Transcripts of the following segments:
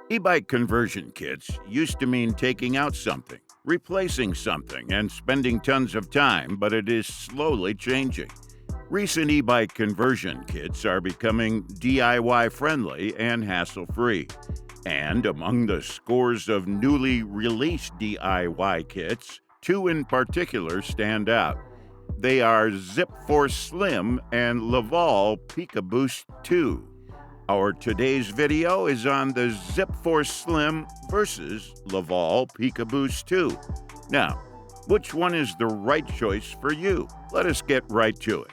E-bike conversion kits used to mean taking out something, replacing something, and spending tons of time, but it is slowly changing. Recent e-bike conversion kits are becoming DIY friendly and hassle-free. And among the scores of newly released DIY kits, two in particular stand out. They are Zipforce Slim and Livall Pikaboost 2. Our today's video is on the Zipforce Slim versus Livall Pikaboost 2. Now, which one is the right choice for you? Let us get right to it.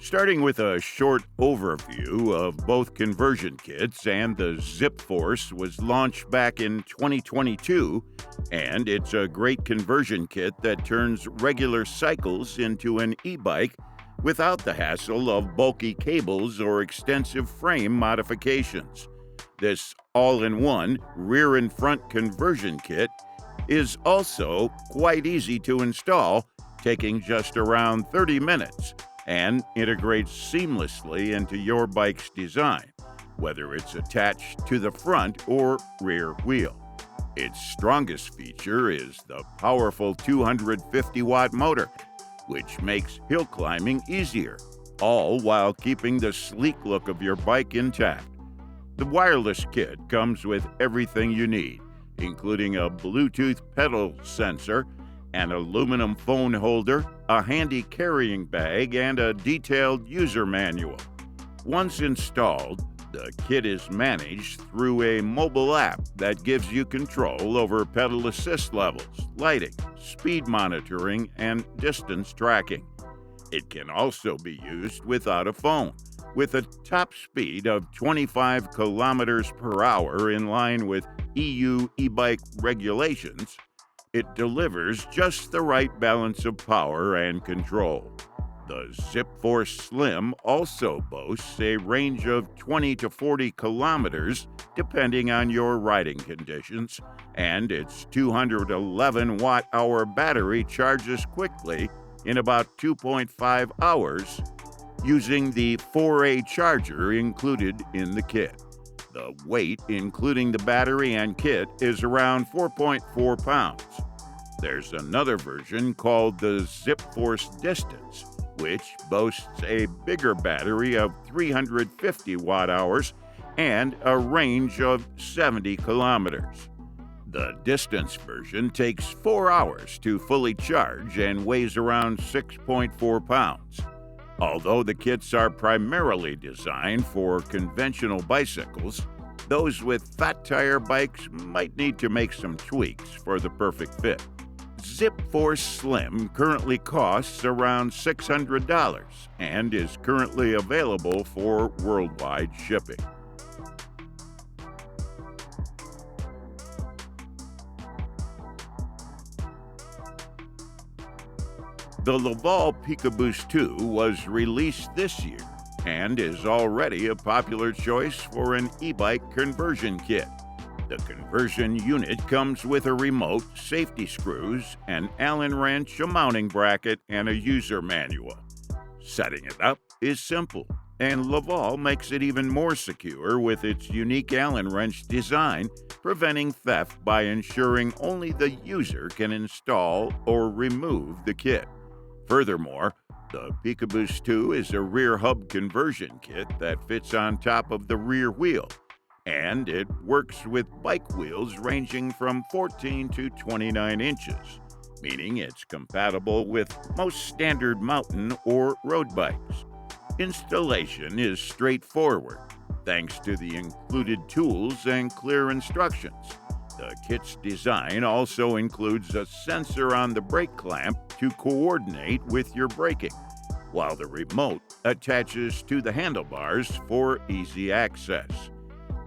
Starting with a short overview of both conversion kits, and the Zipforce was launched back in 2022, and it's a great conversion kit that turns regular cycles into an e-bike without the hassle of bulky cables or extensive frame modifications. This all-in-one rear and front conversion kit is also quite easy to install, taking just around 30 minutes. And integrates seamlessly into your bike's design, whether it's attached to the front or rear wheel. Its strongest feature is the powerful 250-watt motor, which makes hill climbing easier, all while keeping the sleek look of your bike intact. The wireless kit comes with everything you need, including a Bluetooth pedal sensor, an aluminum phone holder, a handy carrying bag, and a detailed user manual. Once installed, the kit is managed through a mobile app that gives you control over pedal assist levels, lighting, speed monitoring, and distance tracking. It can also be used without a phone, with a top speed of 25 kilometers per hour in line with EU e-bike regulations. It delivers just the right balance of power and control. The Zipforce Slim also boasts a range of 20 to 40 kilometers depending on your riding conditions, and its 211 watt-hour battery charges quickly in about 2.5 hours using the 4A charger included in the kit. The weight, including the battery and kit, is around 4.4 pounds. There's another version called the Zipforce Distance, which boasts a bigger battery of 350 watt-hours and a range of 70 kilometers. The Distance version takes 4 hours to fully charge and weighs around 6.4 pounds. Although the kits are primarily designed for conventional bicycles, those with fat tire bikes might need to make some tweaks for the perfect fit. Zipforce Slim currently costs around $600 and is currently available for worldwide shipping. The Livall Pikaboost 2 was released this year and is already a popular choice for an e-bike conversion kit. The conversion unit comes with a remote, safety screws, an Allen wrench, a mounting bracket, and a user manual. Setting it up is simple, and Livall makes it even more secure with its unique Allen wrench design, preventing theft by ensuring only the user can install or remove the kit. Furthermore, the Pikaboost 2 is a rear hub conversion kit that fits on top of the rear wheel, and it works with bike wheels ranging from 14 to 29 inches, meaning it's compatible with most standard mountain or road bikes. Installation is straightforward, thanks to the included tools and clear instructions. The kit's design also includes a sensor on the brake clamp to coordinate with your braking, while the remote attaches to the handlebars for easy access.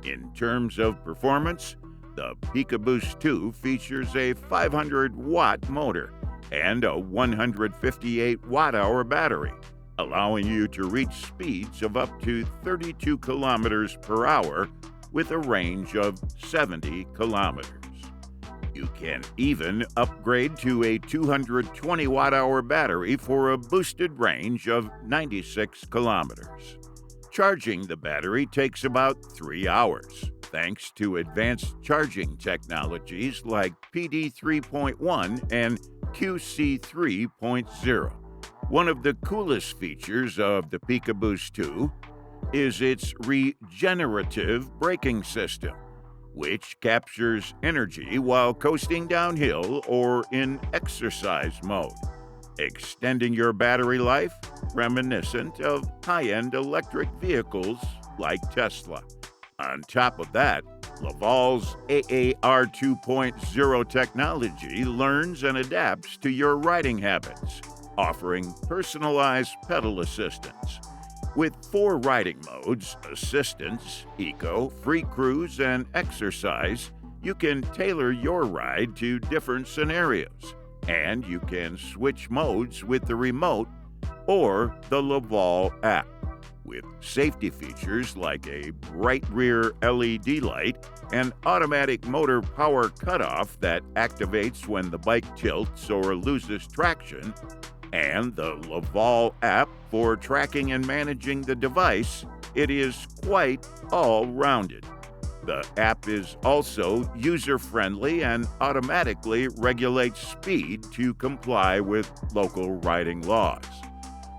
In terms of performance, the Pikaboost 2 features a 500-watt motor and a 158 watt-hour battery, allowing you to reach speeds of up to 32 kilometers per hour with a range of 70 kilometers. You can even upgrade to a 220 watt-hour battery for a boosted range of 96 kilometers. Charging the battery takes about 3 hours, thanks to advanced charging technologies like PD 3.1 and QC 3.0. One of the coolest features of the Pikaboost 2 is its regenerative braking system, which captures energy while coasting downhill or in exercise mode, extending your battery life reminiscent of high-end electric vehicles like Tesla. On top of that, Livall's AAR 2.0 technology learns and adapts to your riding habits, offering personalized pedal assistance. With 4 riding modes, Assistance, Eco, Free Cruise, and Exercise, you can tailor your ride to different scenarios, and you can switch modes with the remote or the Livall app. With safety features like a bright rear LED light, an automatic motor power cutoff that activates when the bike tilts or loses traction, and the Livall app for tracking and managing the device, it is quite all-rounded. The app is also user-friendly and automatically regulates speed to comply with local riding laws.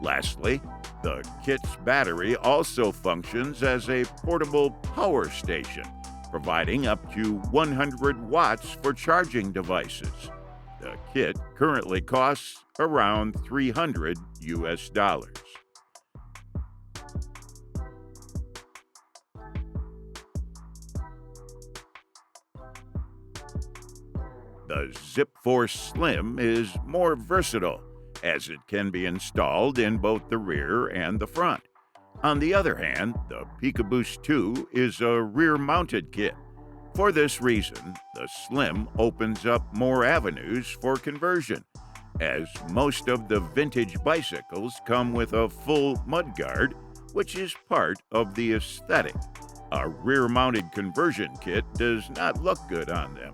Lastly, the kit's battery also functions as a portable power station, providing up to 100 watts for charging devices. The kit currently costs around $300 US. The Zipforce Slim is more versatile, as it can be installed in both the rear and the front. On the other hand, the Pikaboost 2 is a rear-mounted kit. For this reason, the Slim opens up more avenues for conversion, as most of the vintage bicycles come with a full mudguard, which is part of the aesthetic. A rear-mounted conversion kit does not look good on them.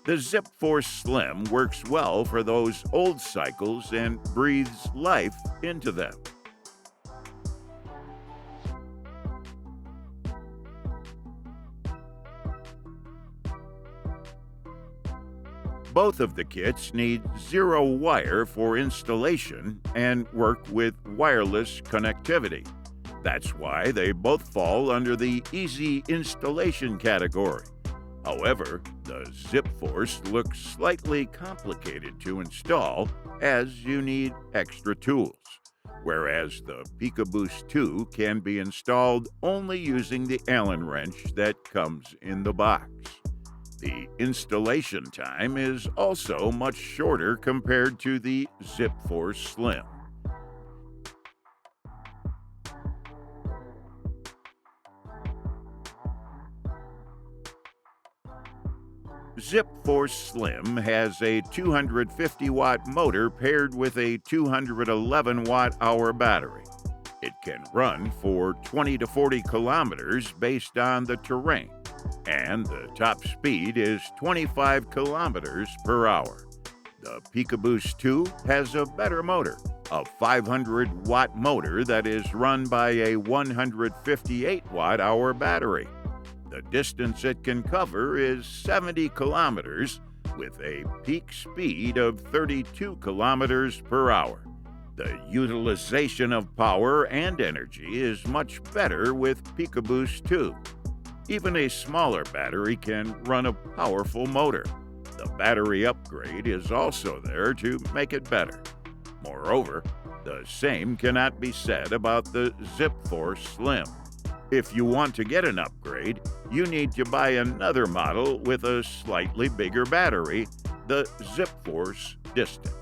The Zipforce Slim works well for those old cycles and breathes life into them. Both of the kits need zero wire for installation and work with wireless connectivity. That's why they both fall under the easy installation category. However, the Zipforce looks slightly complicated to install, as you need extra tools, whereas the Pikaboost 2 can be installed only using the Allen wrench that comes in the box. The installation time is also much shorter compared to the Zipforce Slim. Zipforce Slim has a 250-watt motor paired with a 211 watt-hour battery. It can run for 20 to 40 kilometers based on the terrain, and the top speed is 25 kilometers per hour. The Pikaboost 2 has a better motor, a 500-watt motor that is run by a 158 watt-hour battery. The distance it can cover is 70 kilometers with a peak speed of 32 kilometers per hour. The utilization of power and energy is much better with Pikaboost 2. Even a smaller battery can run a powerful motor. The battery upgrade is also there to make it better. Moreover, the same cannot be said about the Zipforce Slim. If you want to get an upgrade, you need to buy another model with a slightly bigger battery, the Zipforce Distance.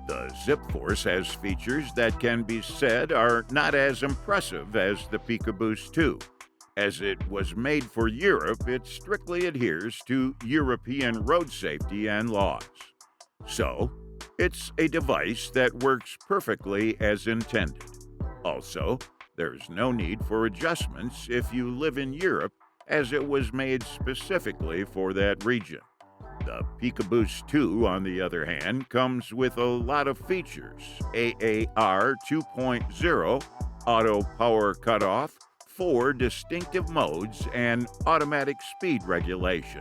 The Zipforce has features that can be said are not as impressive as the Pikaboost 2, As it was made for Europe, it strictly adheres to European road safety and laws. So, it's a device that works perfectly as intended. Also, there's no need for adjustments if you live in Europe, as it was made specifically for that region. The Pikaboost 2, on the other hand, comes with a lot of features: AAR 2.0, auto power cutoff, 4 distinctive modes, and automatic speed regulation.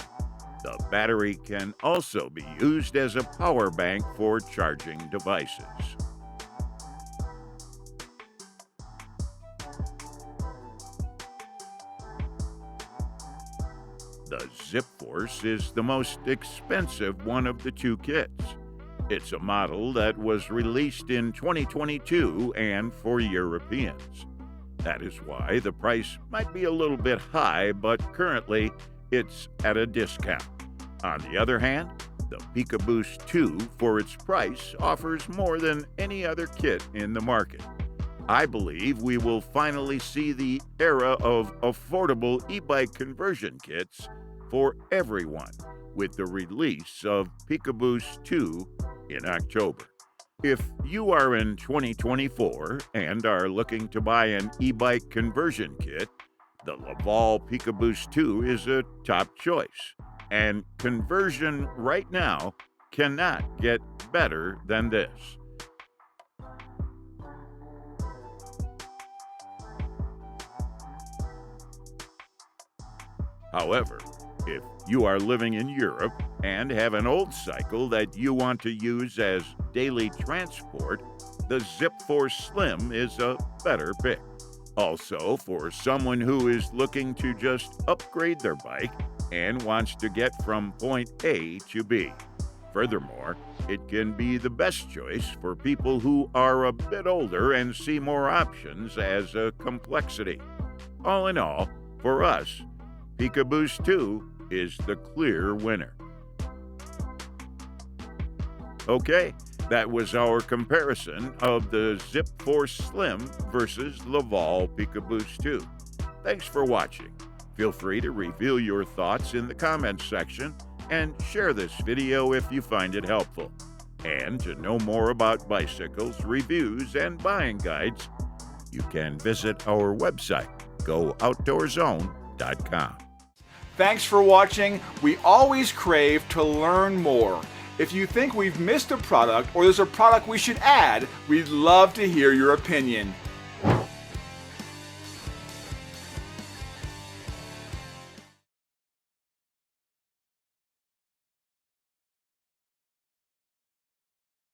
The battery can also be used as a power bank for charging devices. The Zipforce is the most expensive one of the two kits. It's a model that was released in 2022 and for Europeans. That is why the price might be a little bit high, but currently it's at a discount. On the other hand, the Pikaboost 2, for its price, offers more than any other kit in the market. I believe we will finally see the era of affordable e-bike conversion kits for everyone with the release of Pikaboost 2 in October. If you are in 2024 and are looking to buy an e-bike conversion kit, the Livall Pikaboost 2 is a top choice, and conversion right now cannot get better than this. However, if you are living in Europe and have an old cycle that you want to use as daily transport, the Zipforce Slim is a better pick. Also, for someone who is looking to just upgrade their bike and wants to get from point A to B. Furthermore, it can be the best choice for people who are a bit older and see more options as a complexity. All in all, for us, Pikaboost 2 is the clear winner. Okay, that was our comparison of the Zipforce Slim versus Livall Pikaboost 2. Thanks for watching. Feel free to reveal your thoughts in the comments section and share this video if you find it helpful. And to know more about bicycles, reviews, and buying guides, you can visit our website, GoOutdoorZone.com. Thanks for watching. We always crave to learn more. If you think we've missed a product or there's a product we should add, we'd love to hear your opinion.